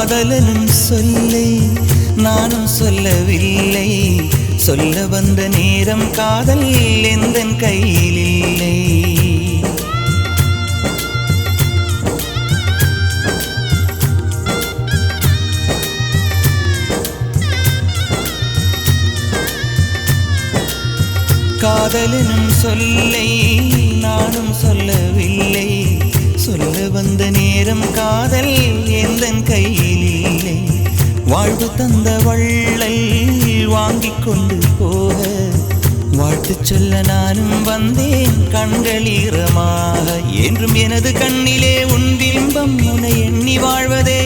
காதலனும் சொல்லை நானும் சொல்லவில்லை, சொல்ல வந்த நேரம் காதல் எந்தன் கையில் இல்லை. காதலனும் சொல்லை நானும் சொல்லவில்லை, சொல்ல வந்த நேரம் காதல் எந்தன் கையில் இல்லை. வாழ்வு தந்த வள்ளல் வாங்கிக் கொண்டு போக, வாழ்த்து சொல்ல நானும் வந்தேன் கண்களீரமாக. என்றும் எனது கண்ணிலே உன் பிம்பம், உன்னை எண்ணி வாழ்வதே